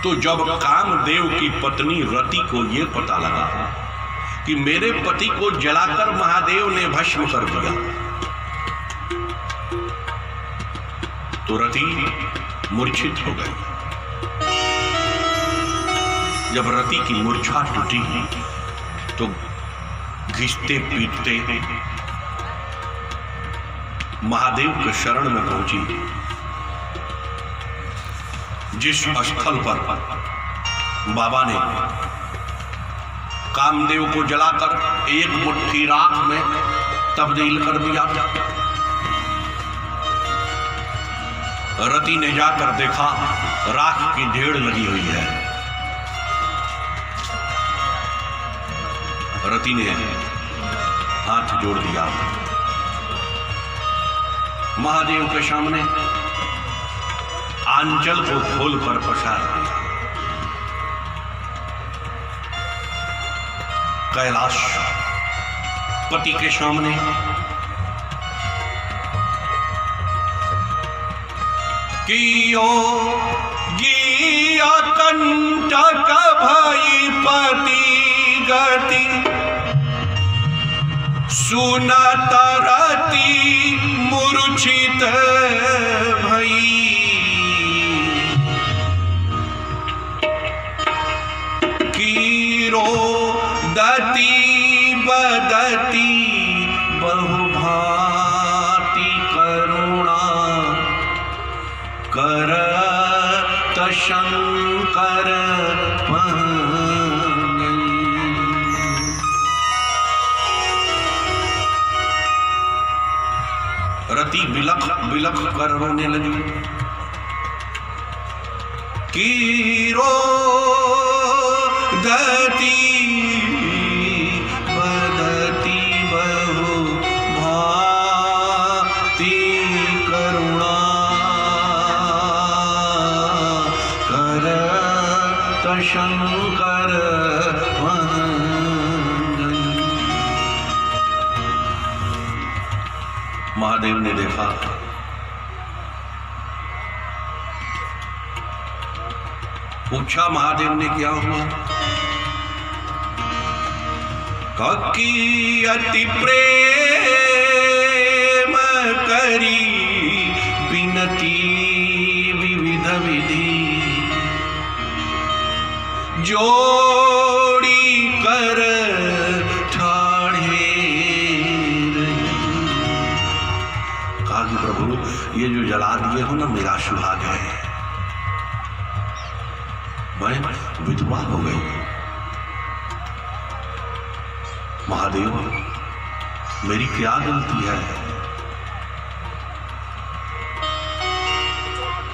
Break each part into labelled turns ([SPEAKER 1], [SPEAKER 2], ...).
[SPEAKER 1] तो जब कामदेव की पत्नी रति को यह पता लगा कि मेरे पति को जलाकर महादेव ने भस्म कर दिया, तो रति मूर्छित हो गई। जब रति की मूर्छा टूटी तो घिसते पीटते महादेव के शरण में पहुंची। जिस स्थल पर बाबा ने कामदेव को जलाकर एक मुट्ठी राख में तब्दील कर दिया, रति ने जाकर देखा राख की ढेर लगी हुई है। रति ने हाथ जोड़ दिया, महादेव के सामने आंचल को खोलकर पसार दिया। कैलाश पति के सामने कियो गिया कंटक भई पति गति, सुनत रति मूर्छित भई। कीरो दति बदति बहुभांति करुणा, करत शंकर रति बिलख बिलख कर रोने लगी। कीरो दति बदति बहु भांति करुणा, करत शंकर महादेव ने देखा पूछा महादेव ने क्या हुआ? ककी अति प्रेम करी बिनती विविध विधि, जोड़ी कर ठाढ़े। कहा कि प्रभु ये जो जला दिए हो ना, मेरा सुहाग है, मैं विधवा हो गई। महादेव मेरी क्या गलती है?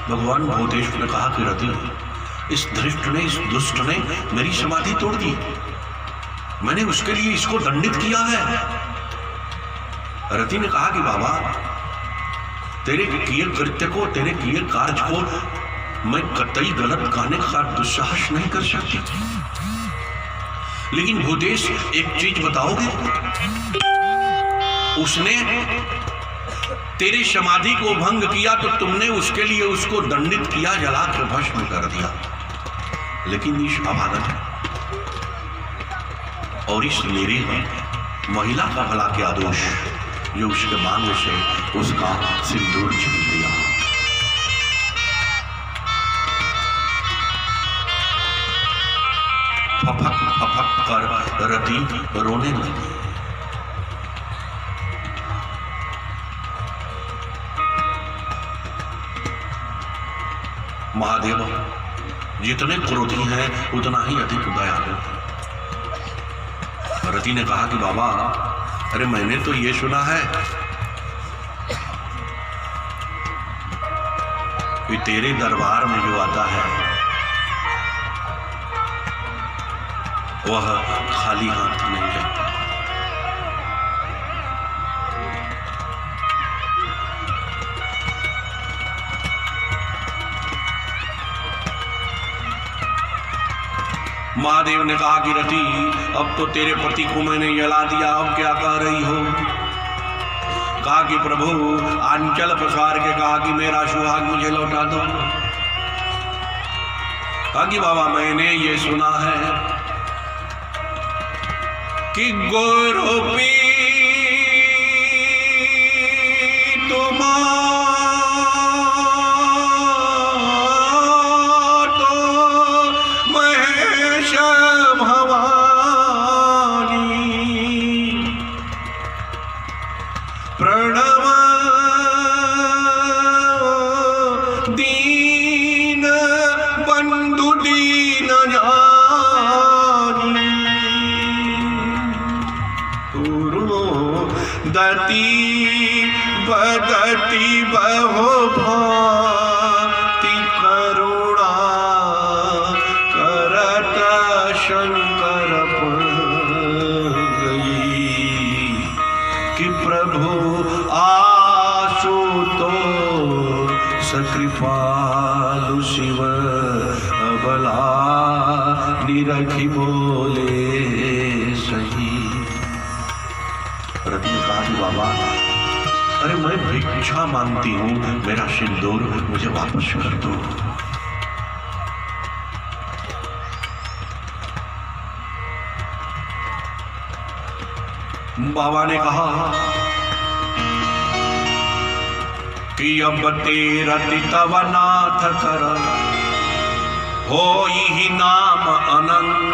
[SPEAKER 1] भगवान भूतेश्वर ने कहा कि रति, इस धृष्ट ने, इस दुष्ट ने मेरी समाधि तोड़ दी, मैंने उसके लिए इसको दंडित किया है। रति ने कहा कि बाबा तेरे किए कृत्य को, तेरे किए कार्य को मैं कतई गलत कहने का दुस्साहस नहीं कर सकती, लेकिन भूतेश एक चीज बताओगे? उसने तेरी समाधि को भंग किया तो तुमने उसके लिए उसको दंडित किया, जला कर भस्म कर दिया, लेकिन इस अभागन और इस मेरी महिला का भला क्या दोष जो उसके मांग से उसका सिंदूर छीन दिया। फफक फफक कर रति रोने लगी। महादेव जितने क्रोधी हैं उतना ही अधिक दयालु। रति ने कहा कि बाबा अरे मैंने तो ये सुना है कि तेरे दरबार में जो आता है वह खाली हाथ नहीं जाता। महादेव ने कहा कि रति अब तो तेरे पति को मैंने जला दिया, अब क्या कह रही हो? कहा कि प्रभु आंचल पसार के कहा कि मेरा सुहाग मुझे लौटा दो। कि बाबा मैंने ये सुना है कि गुरु प्रणव दीन बंधु दीन जानी गुरु दति बदति बहु भाति करुणा करत शंकर कि प्रभु आशुतो सकृपालु शिव अबला निरखी बोले सही। रति ने कहा कि बाबा अरे मैं भिक्षा मांगती हूँ, मेरा सिंदूर मुझे वापस कर दो। बाबा ने कहा कि अब तेरति तव नाथ कर होई ही नाम अनंग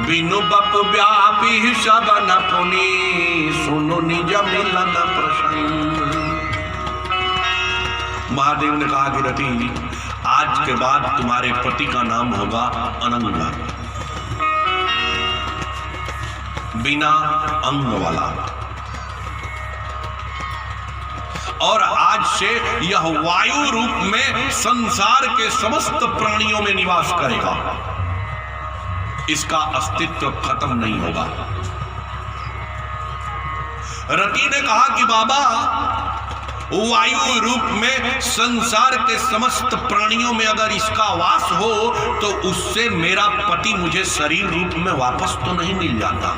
[SPEAKER 1] बिनु बप व्यापी सबन पुनि सुनु निज मिलन प्रसंग। महादेव ने कहा कि रति आज के बाद तुम्हारे पति का नाम होगा अनंग, बिना अंग वाला, और आज से यह वायु रूप में संसार के समस्त प्राणियों में निवास करेगा, इसका अस्तित्व खत्म नहीं होगा। रति ने कहा कि बाबा वायु रूप में संसार के समस्त प्राणियों में अगर इसका वास हो तो उससे मेरा पति मुझे शरीर रूप में वापस तो नहीं मिल जाता,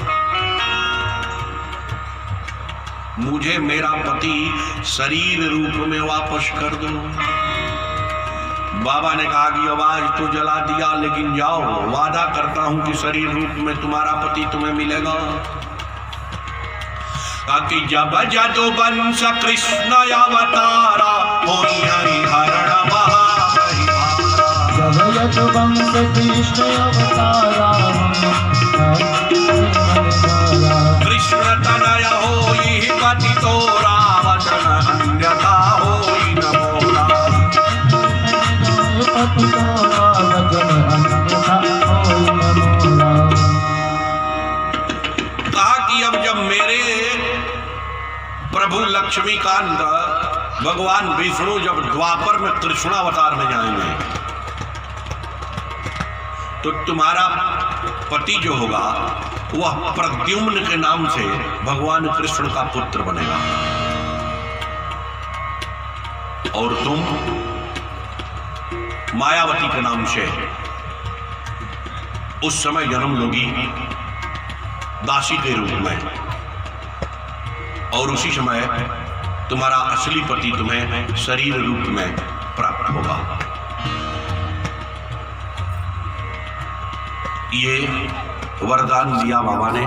[SPEAKER 1] मुझे मेरा पति शरीर रूप में वापस कर दो। बाबा ने कहा कि आवाज तो जला दिया, लेकिन जाओ वादा करता हूं कि शरीर रूप में तुम्हारा पति तुम्हें मिलेगा। कि जब जदुवंश कृष्ण अवतारा होई हरिहरण महापरिवारा, जब यदुवंश कृष्ण अवतारा कृष्ण तनय होई पति तोरा वचन अन्यथा होई न मोरा, पति तोरा वचन अन्यथा होई न मोरा। कहा कि अब जब मेरे प्रभु लक्ष्मीकांत भगवान विष्णु जब द्वापर में कृष्णावतार में जाएंगे तो तुम्हारा पति जो होगा वह प्रद्युम्न के नाम से भगवान कृष्ण का पुत्र बनेगा, और तुम मायावती के नाम से उस समय जन्म लोगी दासी के रूप में, और उसी समय तुम्हारा असली पति तुम्हें शरीर रूप में प्राप्त होगा। ये वरदान दिया बाबा ने।